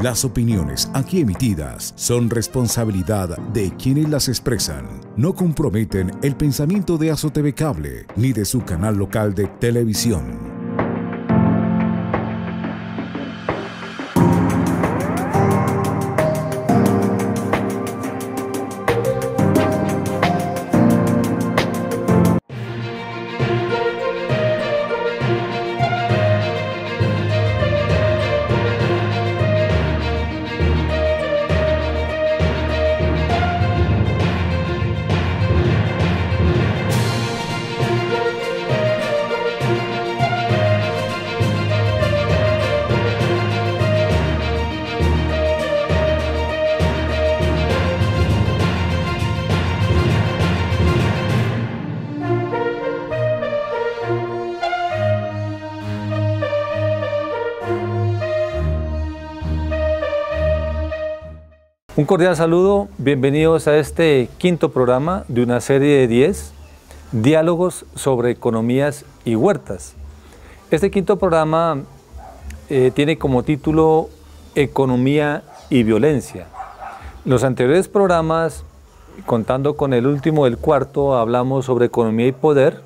Las opiniones aquí emitidas son responsabilidad de quienes las expresan. No comprometen el pensamiento de AzoTV Cable ni de su canal local de televisión. Un cordial saludo, bienvenidos a este quinto programa de una serie de 10 diálogos sobre economías y huertas. Este quinto programa tiene como título Economía y Violencia. Los anteriores programas, contando con el último, el cuarto, hablamos sobre economía y poder,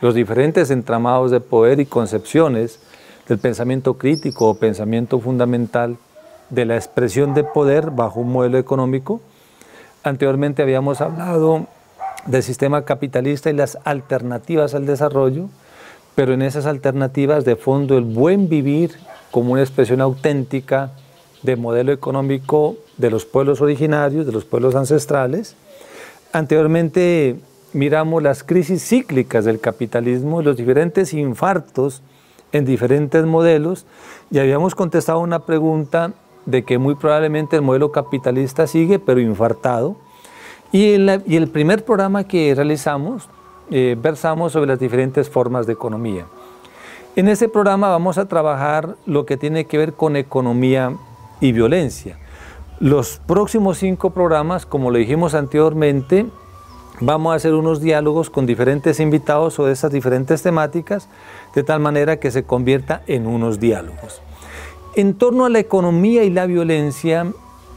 los diferentes entramados de poder y concepciones del pensamiento crítico o pensamiento fundamental de la expresión de poder bajo un modelo económico. Anteriormente habíamos hablado del sistema capitalista y las alternativas al desarrollo, pero en esas alternativas de fondo el buen vivir como una expresión auténtica de modelo económico de los pueblos originarios, de los pueblos ancestrales. Anteriormente miramos las crisis cíclicas del capitalismo y los diferentes infartos en diferentes modelos y habíamos contestado una pregunta de que muy probablemente el modelo capitalista sigue, pero infartado. Y el primer programa que realizamos, versamos sobre las diferentes formas de economía. En este programa vamos a trabajar lo que tiene que ver con economía y violencia. Los próximos 5 programas, como lo dijimos anteriormente, vamos a hacer unos diálogos con diferentes invitados sobre esas diferentes temáticas, de tal manera que se convierta en unos diálogos. En torno a la economía y la violencia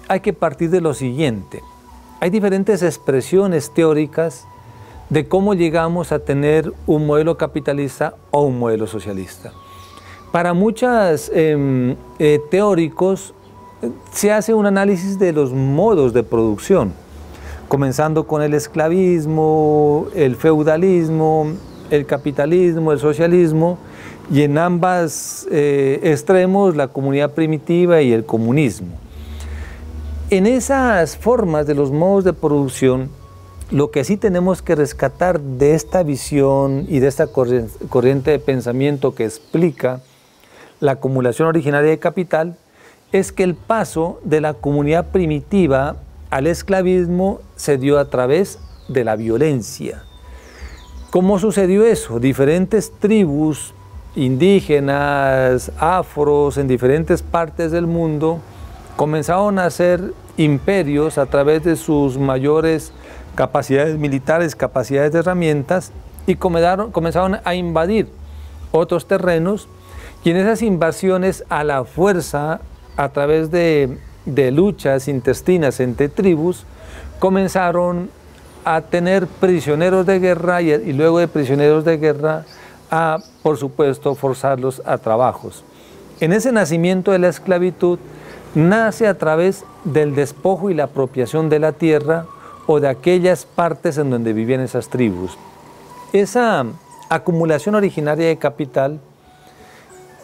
hay que partir de lo siguiente. Hay diferentes expresiones teóricas de cómo llegamos a tener un modelo capitalista o un modelo socialista. Para muchos teóricos se hace un análisis de los modos de producción, comenzando con el esclavismo, el feudalismo, el capitalismo, el socialismo, y en ambos extremos la comunidad primitiva y el comunismo. En esas formas de los modos de producción, lo que sí tenemos que rescatar de esta visión y de esta corriente de pensamiento que explica la acumulación originaria de capital, es que el paso de la comunidad primitiva al esclavismo se dio a través de la violencia. ¿Cómo sucedió eso? Diferentes tribus indígenas, afros, en diferentes partes del mundo, comenzaron a hacer imperios a través de sus mayores capacidades militares, capacidades de herramientas, y comenzaron a invadir otros terrenos, y en esas invasiones a la fuerza, a través de luchas intestinas entre tribus, comenzaron a tener prisioneros de guerra y luego de prisioneros de guerra a, por supuesto, forzarlos a trabajos. En ese nacimiento de la esclavitud nace a través del despojo y la apropiación de la tierra o de aquellas partes en donde vivían esas tribus. Esa acumulación originaria de capital,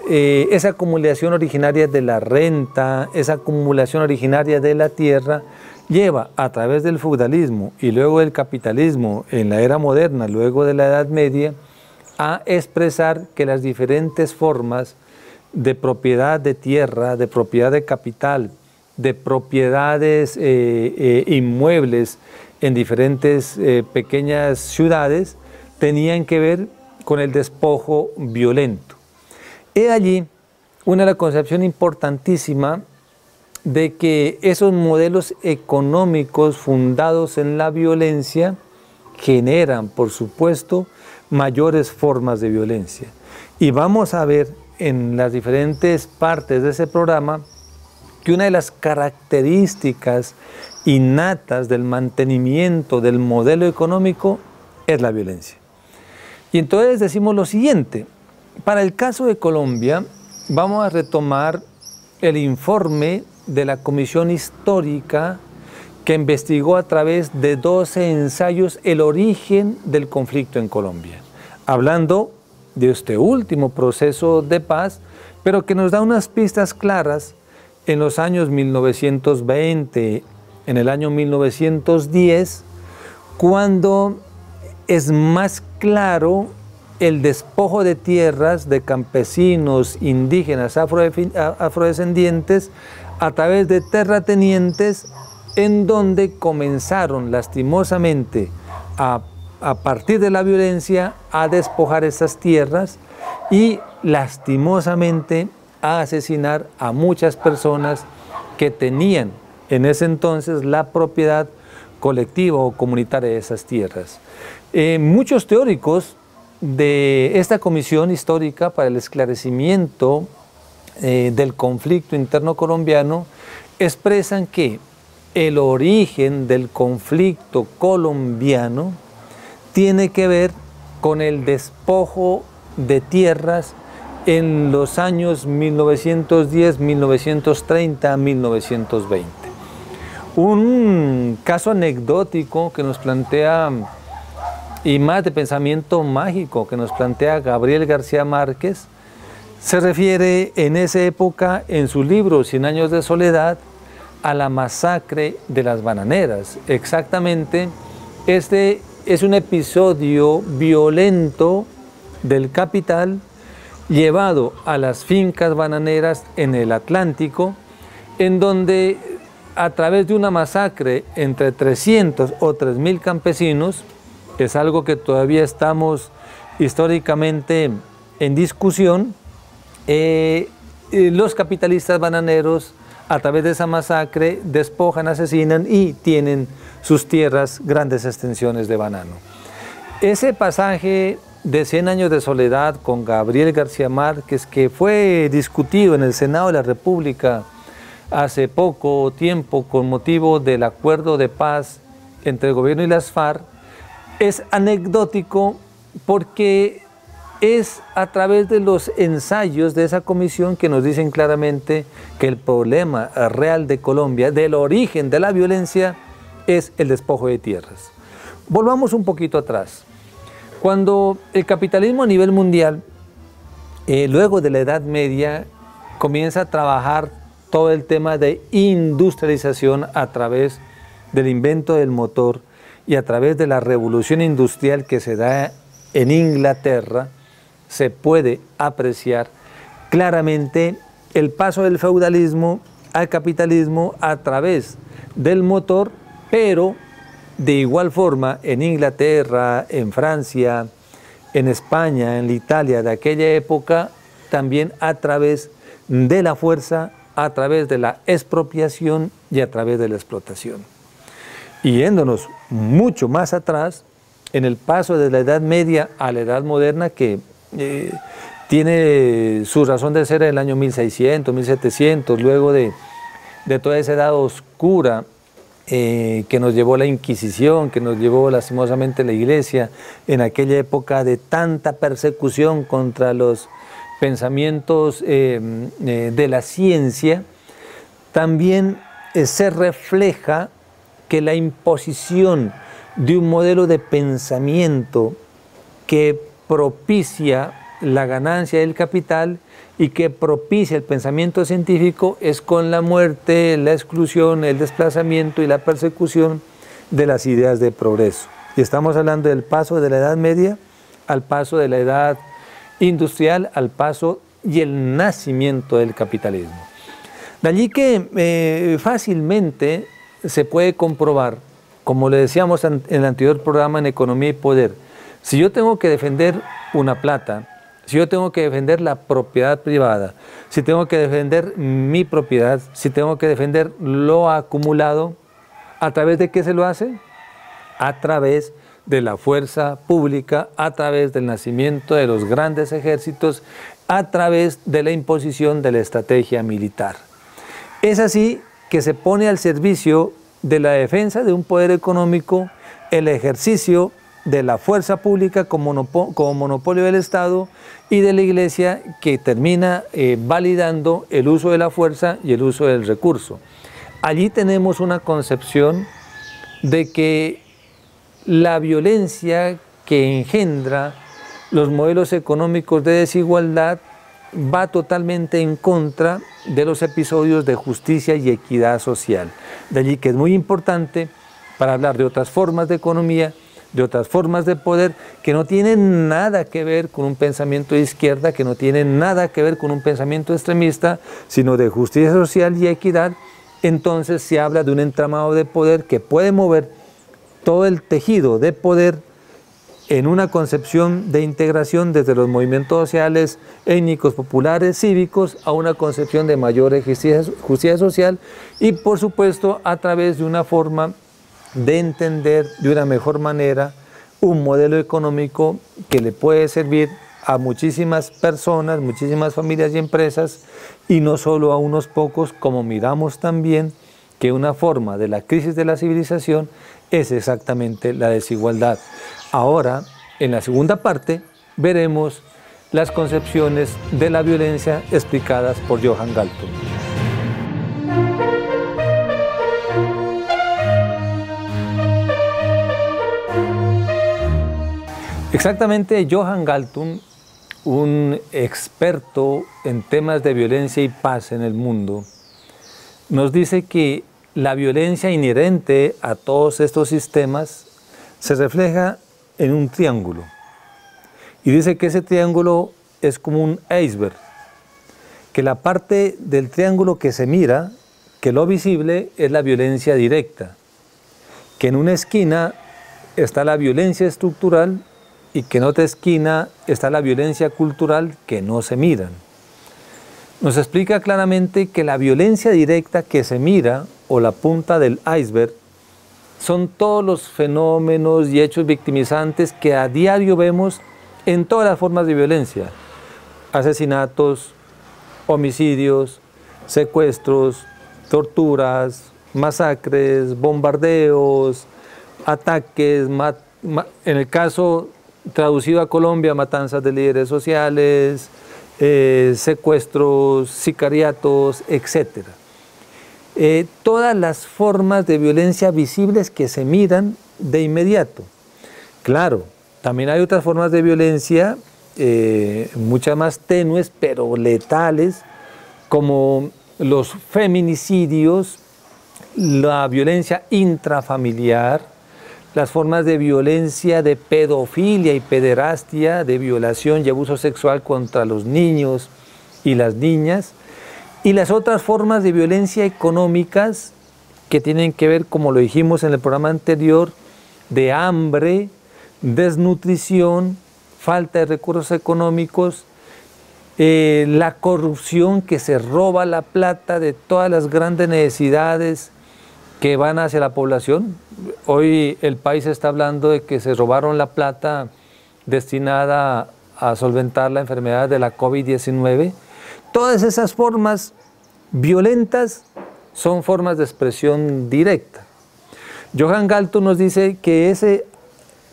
esa acumulación originaria de la renta, esa acumulación originaria de la tierra, lleva a través del feudalismo y luego del capitalismo en la era moderna, luego de la Edad Media, a expresar que las diferentes formas de propiedad de tierra, de propiedad de capital, de propiedades inmuebles en diferentes pequeñas ciudades tenían que ver con el despojo violento. He allí una concepción importantísima de que esos modelos económicos fundados en la violencia generan, por supuesto, mayores formas de violencia. Y vamos a ver en las diferentes partes de ese programa que una de las características innatas del mantenimiento del modelo económico es la violencia. Y entonces decimos lo siguiente: para el caso de Colombia, vamos a retomar el informe de la Comisión Histórica que investigó a través de 12 ensayos el origen del conflicto en Colombia, hablando de este último proceso de paz, pero que nos da unas pistas claras en los años 1920, en el año 1910, cuando es más claro el despojo de tierras de campesinos, indígenas, afrodescendientes, a través de terratenientes, en donde comenzaron lastimosamente a partir de la violencia a despojar esas tierras y lastimosamente a asesinar a muchas personas que tenían en ese entonces la propiedad colectiva o comunitaria de esas tierras. Muchos teóricos de esta Comisión Histórica para el Esclarecimiento del conflicto interno colombiano expresan que el origen del conflicto colombiano tiene que ver con el despojo de tierras en los años 1910, 1930, 1920. Un caso anecdótico que nos plantea, y más de pensamiento mágico, que nos plantea Gabriel García Márquez, se refiere en esa época, en su libro 100 años de soledad, a la masacre de las bananeras. Exactamente, este es un episodio violento del capital llevado a las fincas bananeras en el Atlántico, en donde a través de una masacre entre 300 o 3.000 campesinos, es algo que todavía estamos históricamente en discusión, los capitalistas bananeros a través de esa masacre despojan, asesinan y tienen sus tierras grandes extensiones de banano. Ese pasaje de 100 años de soledad con Gabriel García Márquez, que fue discutido en el Senado de la República hace poco tiempo con motivo del acuerdo de paz entre el gobierno y las FARC, es anecdótico porque es a través de los ensayos de esa comisión que nos dicen claramente que el problema real de Colombia, del origen de la violencia, es el despojo de tierras. Volvamos un poquito atrás. Cuando el capitalismo a nivel mundial, luego de la Edad Media, comienza a trabajar todo el tema de industrialización a través del invento del motor y a través de la revolución industrial que se da en Inglaterra, se puede apreciar claramente el paso del feudalismo al capitalismo a través del motor, pero de igual forma en Inglaterra, en Francia, en España, en Italia de aquella época, también a través de la fuerza, a través de la expropiación y a través de la explotación. Y yéndonos mucho más atrás, en el paso de la Edad Media a la Edad Moderna, que tiene su razón de ser en el año 1600, 1700, luego de toda esa edad oscura que nos llevó la Inquisición, que nos llevó lastimosamente la Iglesia, en aquella época de tanta persecución contra los pensamientos de la ciencia, también se refleja que la imposición de un modelo de pensamiento que propicia la ganancia del capital y que propicia el pensamiento científico es con la muerte, la exclusión, el desplazamiento y la persecución de las ideas de progreso. Y estamos hablando del paso de la Edad Media al paso de la Edad Industrial, al paso y el nacimiento del capitalismo. De allí que fácilmente se puede comprobar, como le decíamos en el anterior programa en Economía y Poder, si yo tengo que defender una plata, si yo tengo que defender la propiedad privada, si tengo que defender mi propiedad, si tengo que defender lo acumulado, ¿a través de qué se lo hace? A través de la fuerza pública, a través del nacimiento de los grandes ejércitos, a través de la imposición de la estrategia militar. Es así que se pone al servicio de la defensa de un poder económico el ejercicio de la fuerza pública como monopolio del Estado y de la Iglesia, que termina validando el uso de la fuerza y el uso del recurso. Allí tenemos una concepción de que la violencia que engendra los modelos económicos de desigualdad va totalmente en contra de los episodios de justicia y equidad social. De allí que es muy importante, para hablar de otras formas de economía, de otras formas de poder, que no tienen nada que ver con un pensamiento de izquierda, que no tienen nada que ver con un pensamiento extremista, sino de justicia social y equidad. Entonces se habla de un entramado de poder que puede mover todo el tejido de poder en una concepción de integración desde los movimientos sociales, étnicos, populares, cívicos, a una concepción de mayor justicia social y, por supuesto, a través de una forma de entender de una mejor manera un modelo económico que le puede servir a muchísimas personas, muchísimas familias y empresas, y no solo a unos pocos, como miramos también que una forma de la crisis de la civilización es exactamente la desigualdad. Ahora, en la segunda parte, veremos las concepciones de la violencia explicadas por Johan Galtung. Exactamente, Johan Galtung, un experto en temas de violencia y paz en el mundo, nos dice que la violencia inherente a todos estos sistemas se refleja en un triángulo. Y dice que ese triángulo es como un iceberg, que la parte del triángulo que se mira, que lo visible es la violencia directa, que en una esquina está la violencia estructural y que en otra esquina está la violencia cultural que no se miran. Nos explica claramente que la violencia directa que se mira, o la punta del iceberg, son todos los fenómenos y hechos victimizantes que a diario vemos en todas las formas de violencia: asesinatos, homicidios, secuestros, torturas, masacres, bombardeos, ataques, en el caso traducido a Colombia, matanzas de líderes sociales, secuestros, sicariatos, etc. Todas las formas de violencia visibles que se miran de inmediato. Claro, también hay otras formas de violencia, muchas más tenues, pero letales, como los feminicidios, la violencia intrafamiliar, las formas de violencia de pedofilia y pederastia, de violación y abuso sexual contra los niños y las niñas, y las otras formas de violencia económicas que tienen que ver, como lo dijimos en el programa anterior, de hambre, desnutrición, falta de recursos económicos, la corrupción que se roba la plata de todas las grandes necesidades que van hacia la población. Hoy el país está hablando de que se robaron la plata destinada a solventar la enfermedad de la COVID-19. Todas esas formas violentas son formas de expresión directa. Johan Galtung nos dice que ese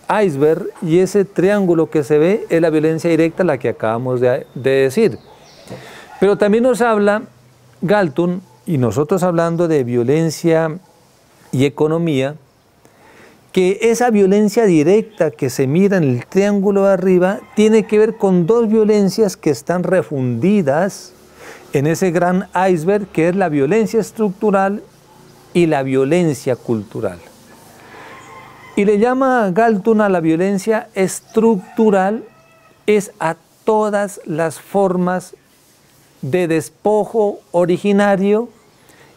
iceberg y ese triángulo que se ve es la violencia directa, la que acabamos de decir. Pero también nos habla Galtung, y nosotros hablando de violencia y economía, que esa violencia directa que se mira en el triángulo de arriba tiene que ver con dos violencias que están refundidas en ese gran iceberg, que es la violencia estructural y la violencia cultural. Y le llama Galtung a la violencia estructural es a todas las formas de despojo originario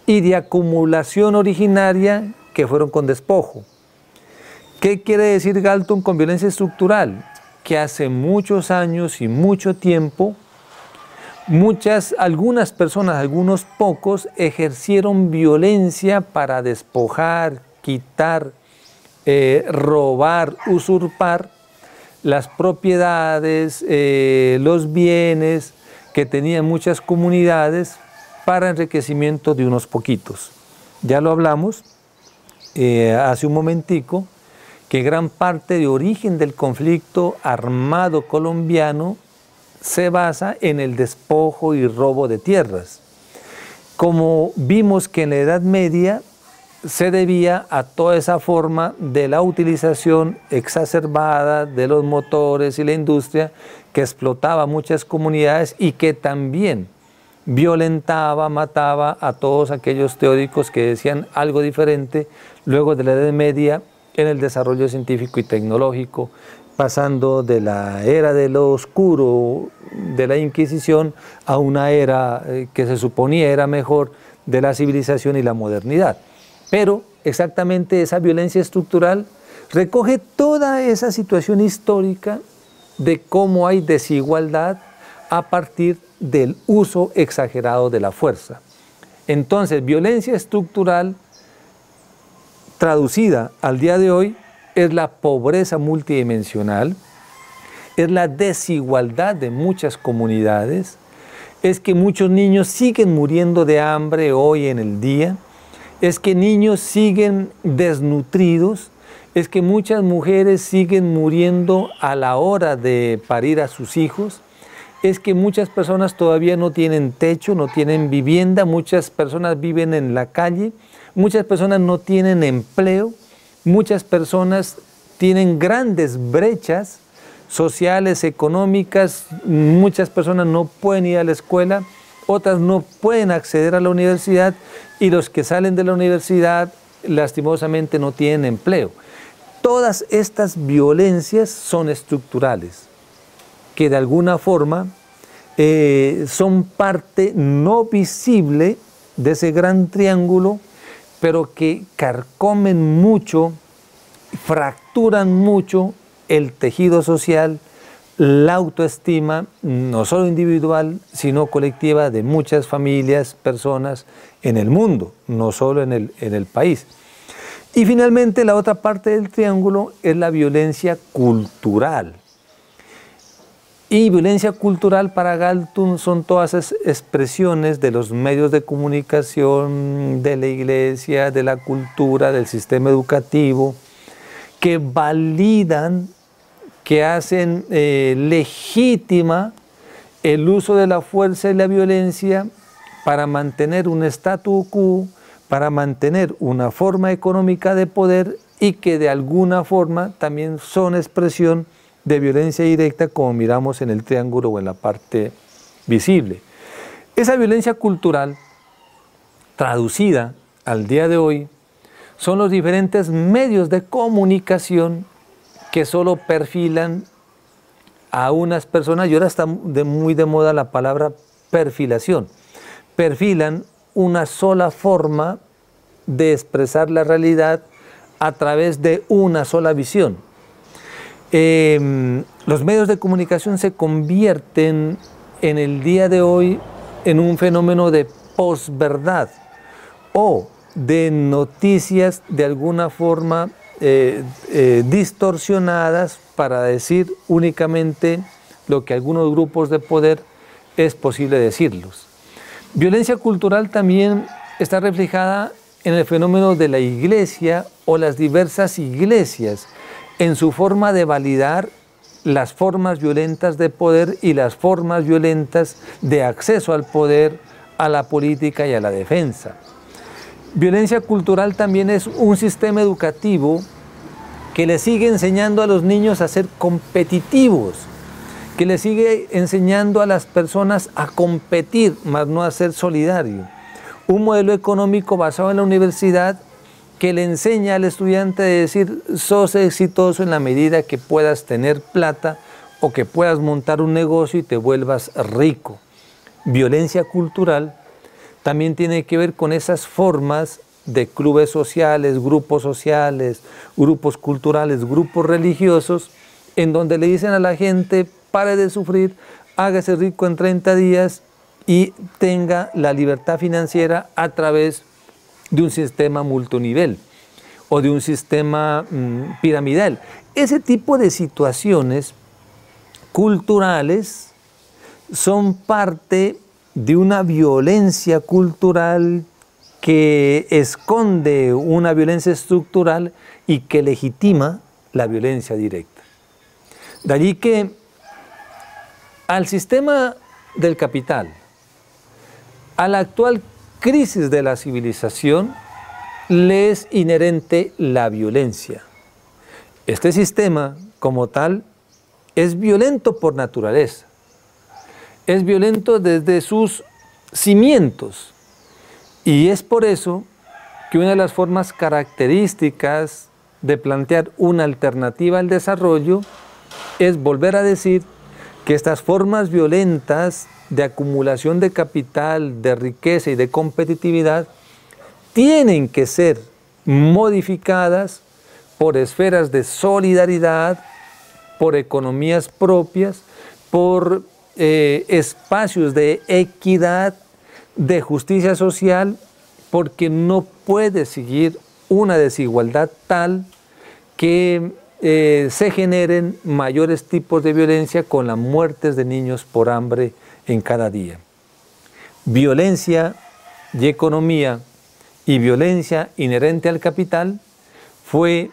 y de acumulación originaria que fueron con despojo. ¿Qué quiere decir Galtung con violencia estructural? Que hace muchos años y mucho tiempo, algunas personas, algunos pocos, ejercieron violencia para despojar, quitar, robar, usurpar las propiedades, los bienes que tenían muchas comunidades para enriquecimiento de unos poquitos. Ya lo hablamos hace un momentico, que gran parte de origen del conflicto armado colombiano se basa en el despojo y robo de tierras. Como vimos que en la Edad Media se debía a toda esa forma de la utilización exacerbada de los motores y la industria que explotaba muchas comunidades y que también violentaba, mataba a todos aquellos teóricos que decían algo diferente luego de la Edad Media en el desarrollo científico y tecnológico, pasando de la era de lo oscuro de la Inquisición a una era que se suponía era mejor de la civilización y la modernidad. Pero exactamente esa violencia estructural recoge toda esa situación histórica de cómo hay desigualdad a partir del uso exagerado de la fuerza. Entonces, violencia estructural traducida al día de hoy es la pobreza multidimensional, es la desigualdad de muchas comunidades, es que muchos niños siguen muriendo de hambre hoy en el día, es que niños siguen desnutridos, es que muchas mujeres siguen muriendo a la hora de parir a sus hijos, es que muchas personas todavía no tienen techo, no tienen vivienda, muchas personas viven en la calle, muchas personas no tienen empleo, muchas personas tienen grandes brechas sociales, económicas, muchas personas no pueden ir a la escuela, otras no pueden acceder a la universidad y los que salen de la universidad lastimosamente no tienen empleo. Todas estas violencias son estructurales, que de alguna forma son parte no visible de ese gran triángulo, pero que carcomen mucho, fracturan mucho el tejido social, la autoestima, no solo individual, sino colectiva de muchas familias, personas en el mundo, no solo en el país. Y finalmente la otra parte del triángulo es la violencia cultural. Y violencia cultural para Galtung son todas esas expresiones de los medios de comunicación, de la iglesia, de la cultura, del sistema educativo, que validan, que hacen legítima el uso de la fuerza y la violencia para mantener un statu quo, para mantener una forma económica de poder y que de alguna forma también son expresión de violencia directa, como miramos en el triángulo o en la parte visible. Esa violencia cultural, traducida al día de hoy, son los diferentes medios de comunicación que solo perfilan a unas personas, y ahora está muy de moda la palabra perfilación. Perfilan una sola forma de expresar la realidad a través de una sola visión. Los medios de comunicación se convierten en el día de hoy en un fenómeno de posverdad o de noticias de alguna forma distorsionadas para decir únicamente lo que algunos grupos de poder es posible decirlos. Violencia cultural también está reflejada en el fenómeno de la iglesia o las diversas iglesias, en su forma de validar las formas violentas de poder y las formas violentas de acceso al poder, a la política y a la defensa. Violencia cultural también es un sistema educativo que le sigue enseñando a los niños a ser competitivos, que le sigue enseñando a las personas a competir, más no a ser solidario. Un modelo económico basado en la universidad que le enseña al estudiante a decir, sos exitoso en la medida que puedas tener plata o que puedas montar un negocio y te vuelvas rico. Violencia cultural también tiene que ver con esas formas de clubes sociales, grupos culturales, grupos religiosos, en donde le dicen a la gente, pare de sufrir, hágase rico en 30 días y tenga la libertad financiera a través de un sistema multinivel o de un sistema piramidal. Ese tipo de situaciones culturales son parte de una violencia cultural que esconde una violencia estructural y que legitima la violencia directa. De allí que al sistema del capital, a la actual crisis de la civilización, le es inherente la violencia. Este sistema, como tal, es violento por naturaleza. Es violento desde sus cimientos. Y es por eso que una de las formas características de plantear una alternativa al desarrollo es volver a decir que estas formas violentas de acumulación de capital, de riqueza y de competitividad tienen que ser modificadas por esferas de solidaridad, por economías propias, por espacios de equidad, de justicia social, porque no puede seguir una desigualdad tal que se generen mayores tipos de violencia con las muertes de niños por hambre en cada día. Violencia y economía y violencia inherente al capital fue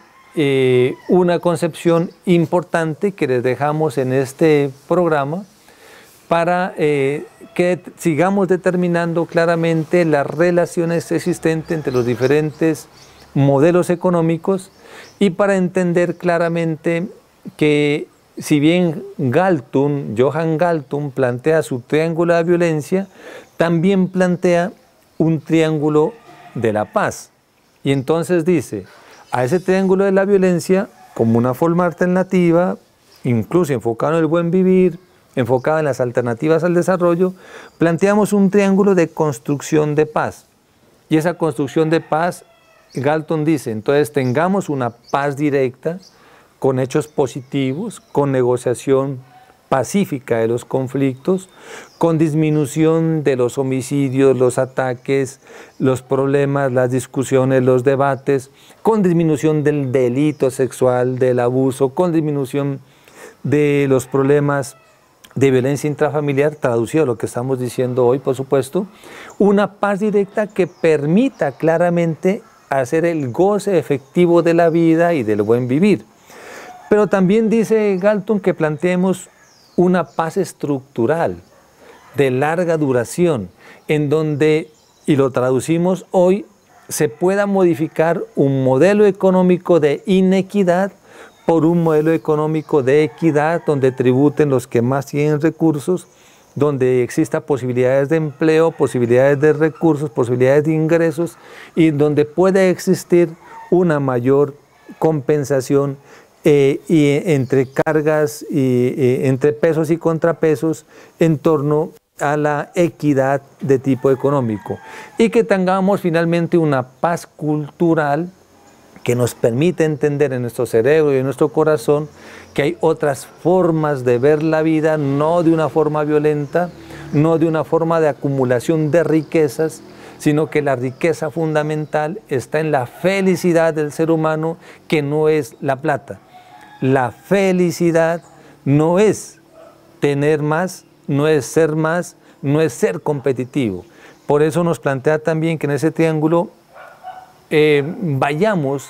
una concepción importante que les dejamos en este programa para que sigamos determinando claramente las relaciones existentes entre los diferentes modelos económicos y para entender claramente que si bien Johann Galtung plantea su triángulo de violencia, también plantea un triángulo de la paz. Y entonces dice, a ese triángulo de la violencia, como una forma alternativa, incluso enfocado en el buen vivir, enfocado en las alternativas al desarrollo, planteamos un triángulo de construcción de paz. Y esa construcción de paz, Galtung dice, entonces tengamos una paz directa, con hechos positivos, con negociación pacífica de los conflictos, con disminución de los homicidios, los ataques, los problemas, las discusiones, los debates, con disminución del delito sexual, del abuso, con disminución de los problemas de violencia intrafamiliar, traducido a lo que estamos diciendo hoy, por supuesto, una paz directa que permita claramente hacer el goce efectivo de la vida y del buen vivir. Pero también dice Galtung que planteemos una paz estructural, de larga duración, en donde, y lo traducimos hoy, se pueda modificar un modelo económico de inequidad por un modelo económico de equidad, donde tributen los que más tienen recursos, donde exista posibilidades de empleo, posibilidades de recursos, posibilidades de ingresos, y donde pueda existir una mayor compensación y entre cargas, entre pesos y contrapesos en torno a la equidad de tipo económico. Y que tengamos finalmente una paz cultural que nos permite entender en nuestro cerebro y en nuestro corazón que hay otras formas de ver la vida, no de una forma violenta, no de una forma de acumulación de riquezas, sino que la riqueza fundamental está en la felicidad del ser humano, que no es la plata. La felicidad no es tener más, no es ser competitivo. Por eso nos plantea también que en ese triángulo vayamos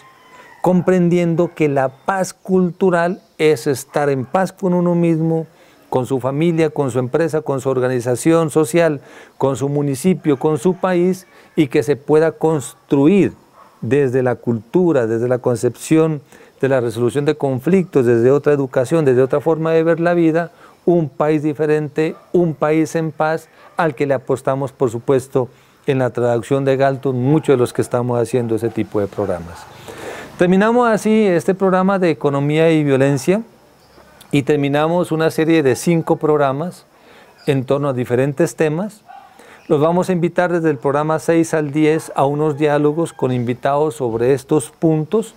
comprendiendo que la paz cultural es estar en paz con uno mismo, con su familia, con su empresa, con su organización social, con su municipio, con su país, y que se pueda construir desde la cultura, desde la concepción de la resolución de conflictos, desde otra educación, desde otra forma de ver la vida, un país diferente, un país en paz, al que le apostamos, por supuesto, en la traducción de Galtung, muchos de los que estamos haciendo ese tipo de programas. Terminamos así este programa de economía y violencia, y terminamos una serie de 5 programas en torno a diferentes temas. Los vamos a invitar desde el programa 6 al 10 a unos diálogos con invitados sobre estos puntos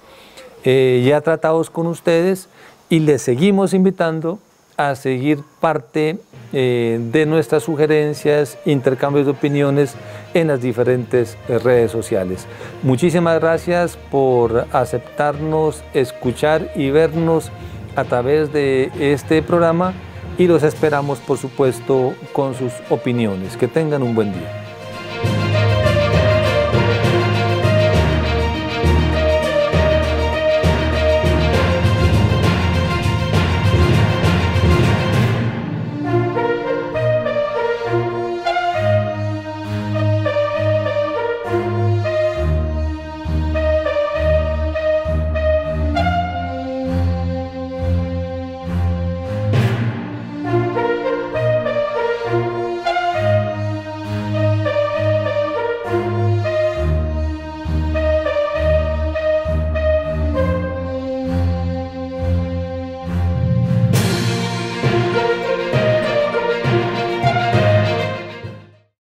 ya tratados con ustedes, y les seguimos invitando a seguir parte de nuestras sugerencias, intercambios de opiniones en las diferentes redes sociales. Muchísimas gracias por aceptarnos, escuchar y vernos a través de este programa, y los esperamos, por supuesto, con sus opiniones. Que tengan un buen día.